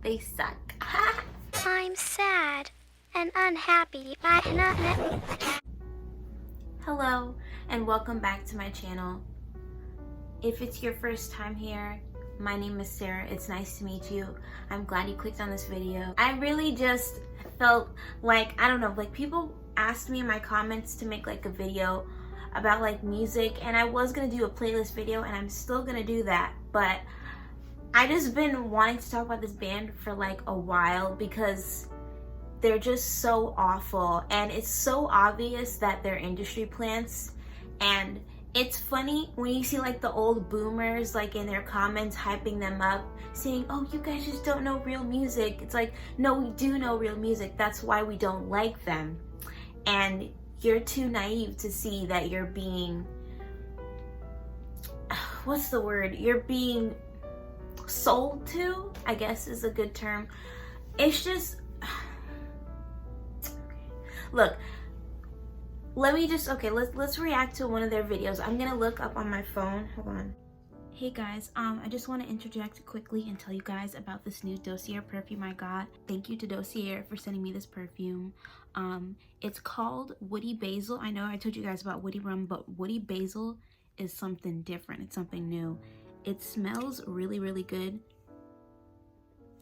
They suck. I'm sad and unhappy. Hello and welcome back to my channel. If it's your first time here, my name is Sarah. It's nice to meet you. I'm glad you clicked on this video. I really just felt like, I don't know, like people asked me in my comments to make like a video about like music, and I was gonna do a playlist video and I'm still gonna do that, but I just been wanting to talk about this band for like a while because they're just so awful, and it's so obvious that they're industry plants. And it's funny when you see like the old boomers like in their comments hyping them up, saying, oh, you guys just don't know real music. It's like, no, we do know real music. That's why we don't like them. And you're too naive to see that you're being, what's the word? You're being sold to, I guess is a good term. It's just, look, let me just, okay, let's react to one of their videos. I'm gonna look up on my phone, hold on. Hey guys, I just want to interject quickly and tell you guys about this new Dossier perfume I got. Thank you to Dossier for sending me this perfume. It's called Woody Basil. I know I told you guys about Woody Rum, but Woody Basil is something different. It's something new. It smells really, really good.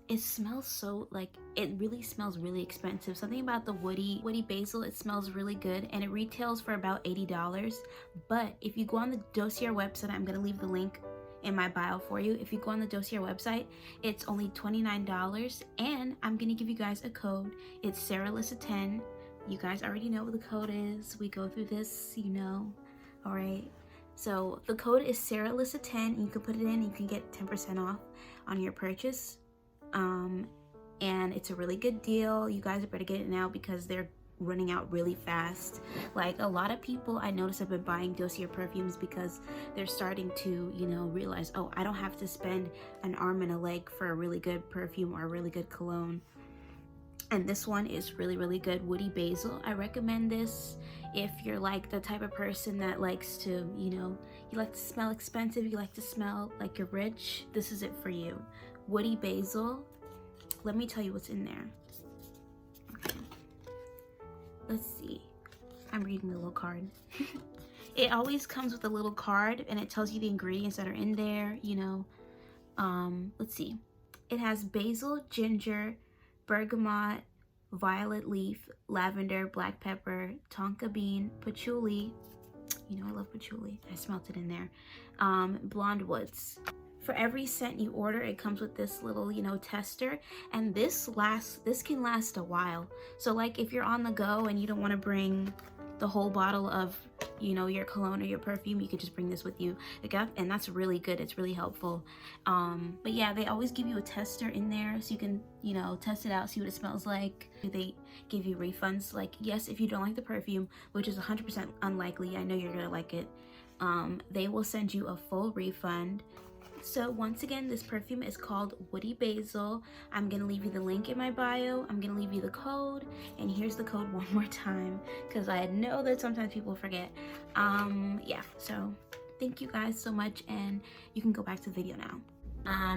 It smells so, like, it really smells really expensive. Something about the Woody Basil, it smells really good, and it retails for about $80. But if you go on the Dossier website, I'm gonna leave the link in my bio for you. If you go on the Dossier website, it's only $29, and I'm gonna give you guys a code. It's Sarahalyssa 10. You guys already know what the code is. We go through this, you know. All right. So the code is Sarahalyssa 10. You can put it in, and you can get 10% off on your purchase. And it's a really good deal. You guys better get it now because they're running out really fast. Like, a lot of people I notice have been buying Dossier perfumes because they're starting to, you know, realize, oh, I don't have to spend an arm and a leg for a really good perfume or a really good cologne. And this one is really, really good. Woody Basil. I recommend this if you're like the type of person that likes to, you know, you like to smell expensive, you like to smell like you're rich. This is it for you. Woody Basil. Let me tell you what's in there. Okay. Let's see. I'm reading the little card. It always comes with a little card, and it tells you the ingredients that are in there, you know. Let's see. It has basil, ginger, bergamot, violet leaf, lavender, black pepper, tonka bean, patchouli. You know I love patchouli. I smelt it in there. Blonde woods. For every scent you order, it comes with this little, you know, tester, and this can last a while. So like if you're on the go and you don't want to bring the whole bottle of, you know, your cologne or your perfume, you could just bring this with you. And that's really good. It's really helpful. But yeah, they always give you a tester in there so you can, you know, test it out, see what it smells like. They give you refunds. Like, yes, if you don't like the perfume, which is 100% unlikely, I know you're gonna like it, they will send you a full refund. So once again, this perfume is called Woody Basil. I'm gonna leave you the link in my bio. I'm gonna leave you the code, and here's the code one more time because I know that sometimes people forget. Yeah, so thank you guys so much, and you can go back to the video now.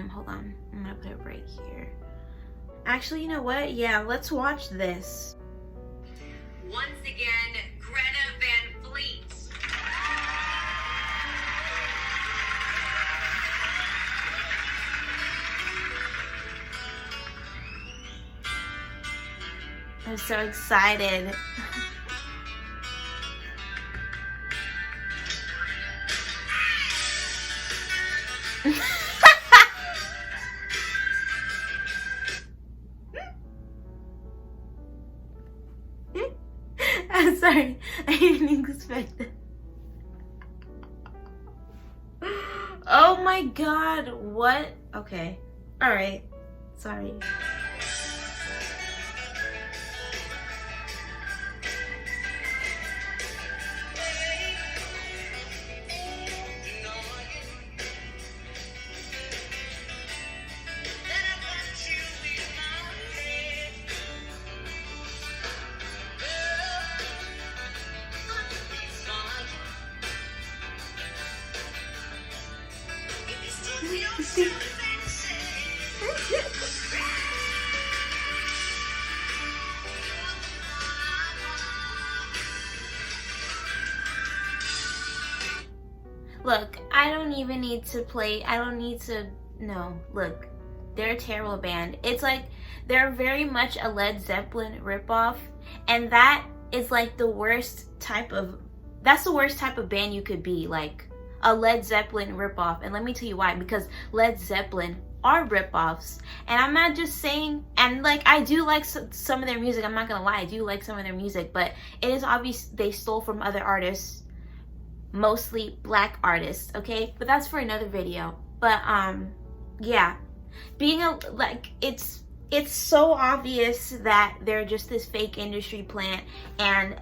Hold on, I'm gonna put it right here. Actually, you know what? Yeah, let's watch this. Once again, Greta Van Fleet. I'm so excited. I'm sorry, I didn't expect it. Oh my god, what? Okay, all right, sorry. Look, I don't even need to play. I don't need to. No, look, they're a terrible band. It's like they're very much a Led Zeppelin ripoff, and that is like the worst type of. That's the worst type of band you could be, like a Led Zeppelin ripoff. And let me tell you why. Because Led Zeppelin are ripoffs, and I'm not just saying. And like, I do like some of their music. I'm not gonna lie, I do like some of their music, but it is obvious they stole from other artists, mostly black artists. Okay, but that's for another video. But yeah, being a like, it's so obvious that they're just this fake industry plant, and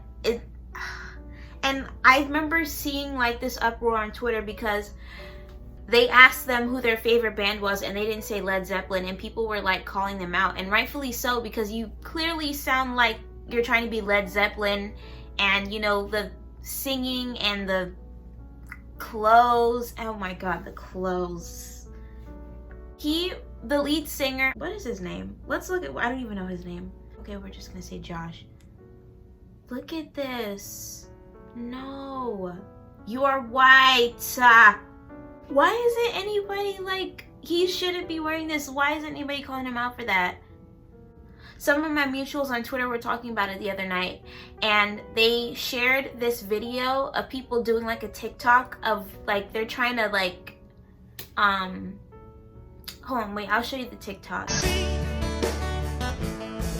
I remember seeing like this uproar on Twitter because they asked them who their favorite band was, and they didn't say Led Zeppelin, and people were like calling them out, and rightfully so, because you clearly sound like you're trying to be Led Zeppelin, and you know, the singing and the clothes. Oh my god, the clothes. The lead singer, what is his name? Let's look at, I don't even know his name. Okay, we're just gonna say Josh. Look at this. No, you are white. Why isn't anybody like, he shouldn't be wearing this? Why isn't anybody calling him out for that? Some of my mutuals on Twitter were talking about it the other night, and they shared this video of people doing like a TikTok of like, they're trying to like, hold on, wait, I'll show you the TikTok.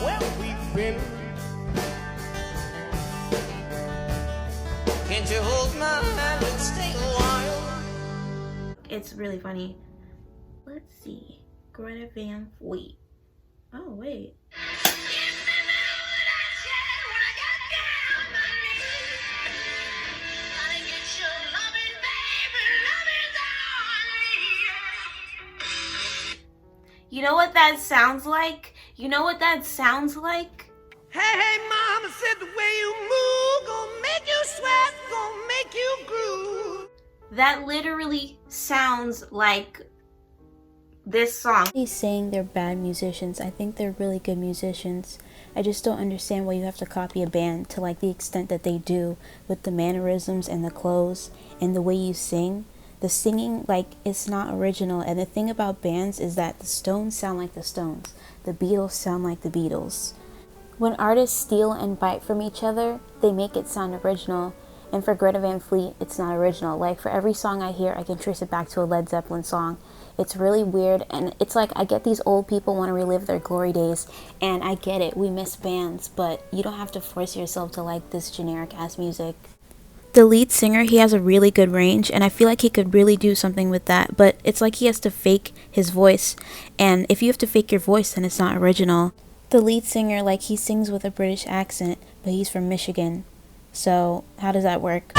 Well, we've been. Can't you hold my hand and stay a while? It's really funny. Let's see. Greta Van Fleet. Oh, wait. You know what that sounds like? You know what that sounds like? Hey, hey, mama said the way you move gonna make you sweat, gonna make you groove. That literally sounds like this song. He's saying they're bad musicians. I think they're really good musicians. I just don't understand why you have to copy a band to like the extent that they do, with the mannerisms and the clothes and the way you sing. The singing, like, it's not original. And the thing about bands is that the Stones sound like the Stones. The Beatles sound like the Beatles. When artists steal and bite from each other, they make it sound original. And for Greta Van Fleet, it's not original. Like, for every song I hear, I can trace it back to a Led Zeppelin song. It's really weird, and it's like, I get these old people want to relive their glory days, and I get it, we miss bands, but you don't have to force yourself to like this generic-ass music. The lead singer, he has a really good range, and I feel like he could really do something with that, but it's like he has to fake his voice, and if you have to fake your voice, then it's not original. The lead singer, like, he sings with a British accent, but he's from Michigan. So, how does that work?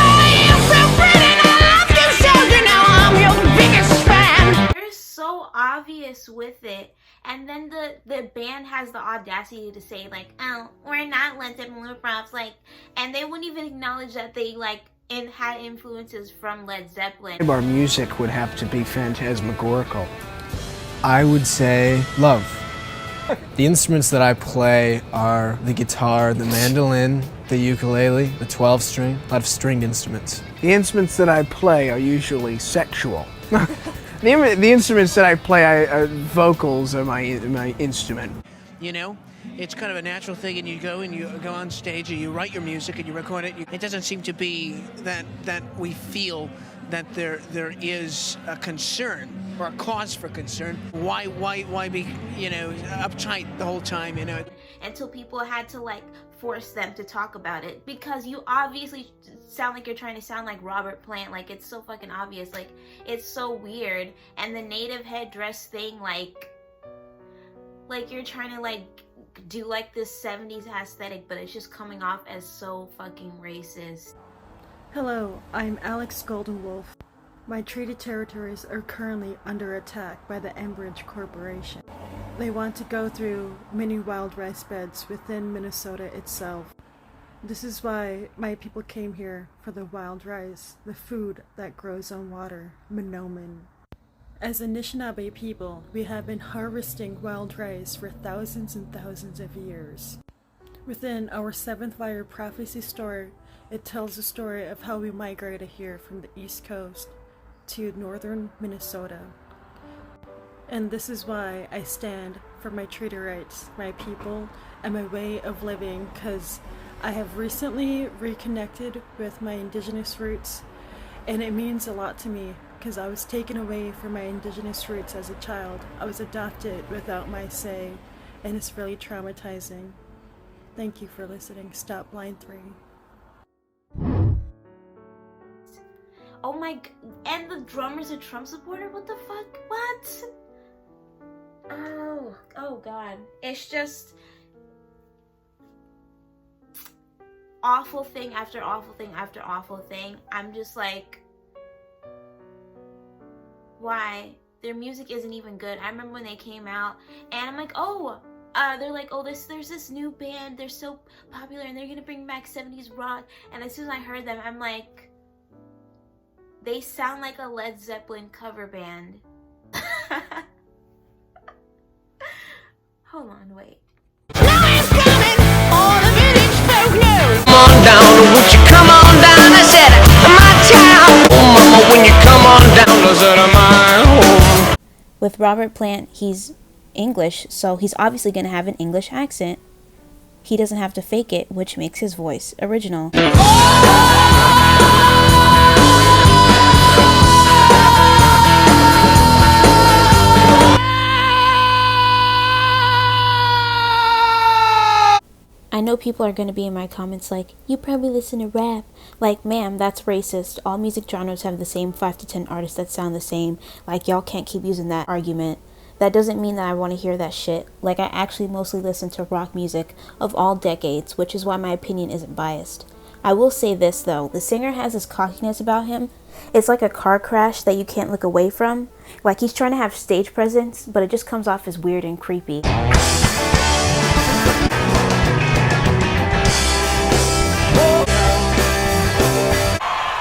They're so obvious with it, and then the band has the audacity to say like, oh, we're not Led Zeppelin props, like, and they wouldn't even acknowledge that they like had influences from Led Zeppelin. Our music would have to be phantasmagorical. I would say love. The instruments that I play are the guitar, the mandolin, the ukulele, the 12-string, a lot of stringed instruments. The instruments that I play are usually sexual. The instruments that I play, vocals are my instrument. You know, it's kind of a natural thing, and you go on stage and you write your music and you record it. It doesn't seem to be that we feel that there is a concern or a cause for concern. Why be, you know, uptight the whole time, you know? Until people had to like force them to talk about it, because you obviously sound like you're trying to sound like Robert Plant. Like, it's so fucking obvious. Like, it's so weird. And the native headdress thing, like you're trying to like do like this 70s aesthetic, but it's just coming off as so fucking racist. Hello, I'm Alex Goldenwolf. My treated territories are currently under attack by the Enbridge Corporation. They want to go through many wild rice beds within Minnesota itself. This is why my people came here for the wild rice, the food that grows on water, Monoman. As Anishinaabe people, we have been harvesting wild rice for thousands and thousands of years. Within our 7th Fire Prophecy story, it tells the story of how we migrated here from the East Coast to northern Minnesota. And this is why I stand for my treaty rights, my people, and my way of living, because I have recently reconnected with my indigenous roots, and it means a lot to me because I was taken away from my indigenous roots as a child. I was adopted without my say, and it's really traumatizing. Thank you for listening. Stop Line 3. Oh my, and the drummer's a Trump supporter? What the fuck? What? Oh God. It's just awful thing after awful thing after awful thing. I'm just like, why? Their music isn't even good. I remember when they came out and I'm like, they're like, there's this new band, they're so popular and they're gonna bring back 70s rock. And as soon as I heard them, I'm like, they sound like a Led Zeppelin cover band. Hold on, wait. Come on down, would you come on down? I said, my town. Oh mama, when you come on down, I said, my home. With Robert Plant, he's English, so he's obviously going to have an English accent. He doesn't have to fake it, which makes his voice original. I know people are going to be in my comments like, you probably listen to rap. Like, ma'am, that's racist. All music genres have the same 5 to 10 artists that sound the same. Like, y'all can't keep using that argument. That doesn't mean that I want to hear that shit. Like, I actually mostly listen to rock music of all decades, which is why my opinion isn't biased. I will say this though, the singer has this cockiness about him. It's like a car crash that you can't look away from. Like, he's trying to have stage presence, but it just comes off as weird and creepy.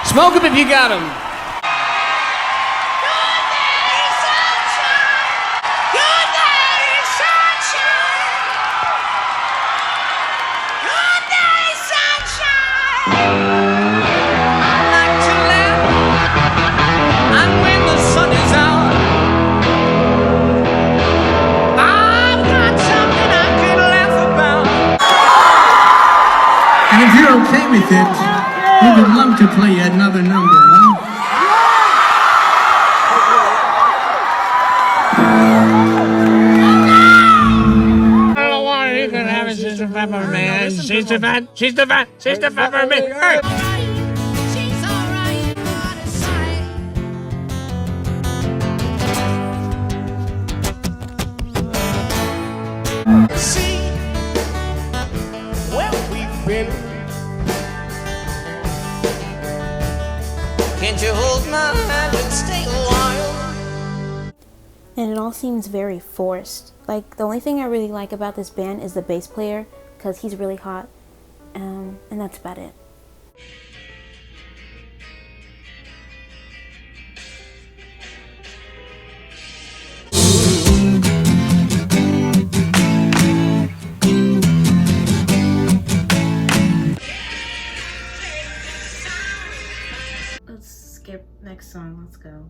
Smoke them if you got them. And if you're okay with it, we would love to play another number, huh? I don't want it. You can have it, Sister Peppermint. She's the Peppermint. Hey. See where we've been. Can't you hold my hand and stay a while? And it all seems very forced. Like, the only thing I really like about this band is the bass player, because he's really hot. And that's about it. Let's skip next song. Let's go.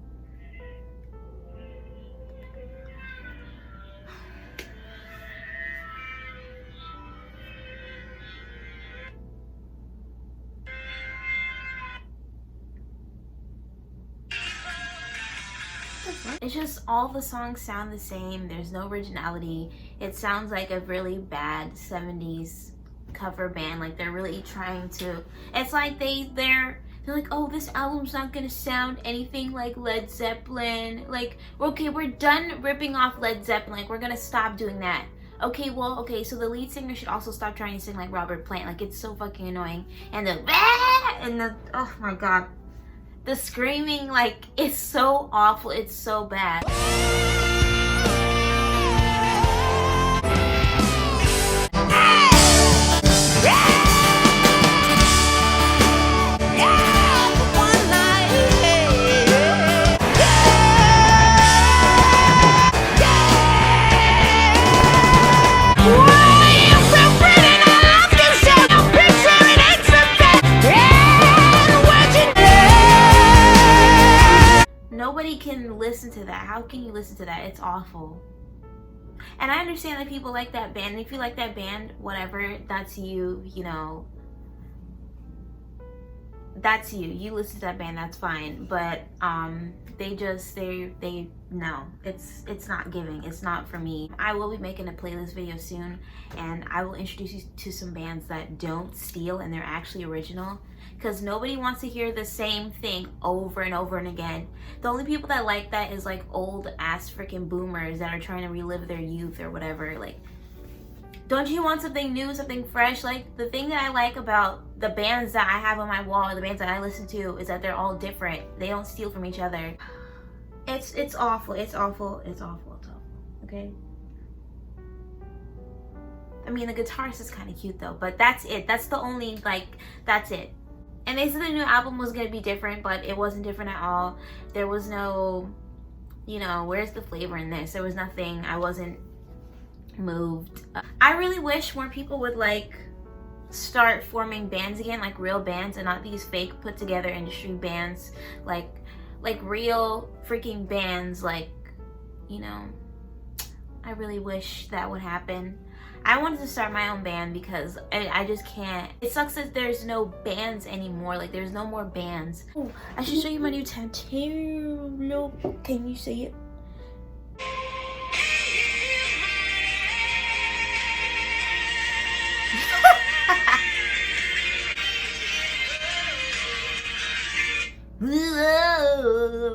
It's just all the songs sound the same. There's no originality. It sounds like a really bad 70s cover band. Like, they're really trying to, it's like they're like, oh, this album's not gonna sound anything like Led Zeppelin. Like, okay, we're done ripping off Led Zeppelin. Like, we're gonna stop doing that. Okay, well, okay, so the lead singer should also stop trying to sing like Robert Plant. Like, it's so fucking annoying. And the oh my god, the screaming, like, it's so awful. It's so bad. nobody can listen to that. How can you listen to that? It's awful. And I understand that people like that band. If you like that band, whatever, that's you, you know. That's you. You listen to that band, that's fine. But they no, it's not giving. It's not for me. I will be making a playlist video soon, and I will introduce you to some bands that don't steal and they're actually original, because nobody wants to hear the same thing over and over and again. The only people that like that is like old ass freaking boomers that are trying to relive their youth or whatever. Like, don't you want something new, something fresh? Like, the thing that I like about the bands that I have on my wall, the bands that I listen to, is that they're all different. They don't steal from each other. It's awful. It's awful. It's awful. It's awful. Okay. I mean, the guitarist is kind of cute though, but that's it. That's the only, like, that's it. And they said the new album was gonna be different, but it wasn't different at all. There was no, you know, where's the flavor in this? There was nothing. I wasn't moved. I really wish more people would like start forming bands again, like real bands, and not these fake put together industry bands, like real freaking bands. Like, you know, I really wish that would happen. I wanted to start my own band because I just can't. It sucks that there's no bands anymore. Like, there's no more bands. Oh, I should show you my new tattoo. No, can you see it?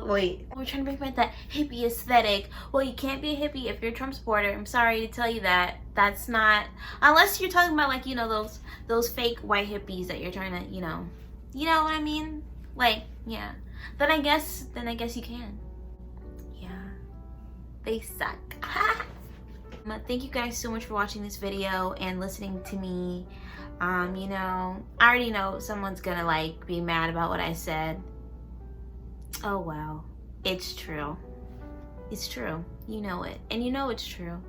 Wait, we're trying to bring back that hippie aesthetic. Well, you can't be a hippie if you're a Trump supporter. I'm sorry to tell you that. That's not, unless you're talking about, like, you know, those fake white hippies that you're trying to, you know what I mean? Like, yeah. Then I guess you can. Yeah. They suck. Thank you guys so much for watching this video and listening to me. You know, I already know someone's gonna like be mad about what I said. Oh well, it's true. It's true. You know it. And you know it's true.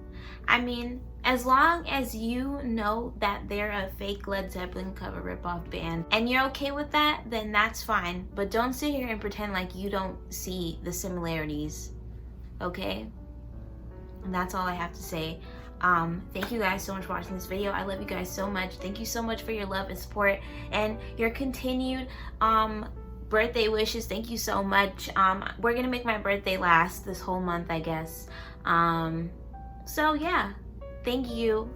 I mean, as long as you know that they're a fake Led Zeppelin cover ripoff band and you're okay with that, then that's fine. But don't sit here and pretend like you don't see the similarities. Okay? And that's all I have to say. Thank you guys so much for watching this video. I love you guys so much. Thank you so much for your love and support and your continued birthday wishes. Thank you so much. We're gonna make my birthday last this whole month, I guess. So yeah, thank you.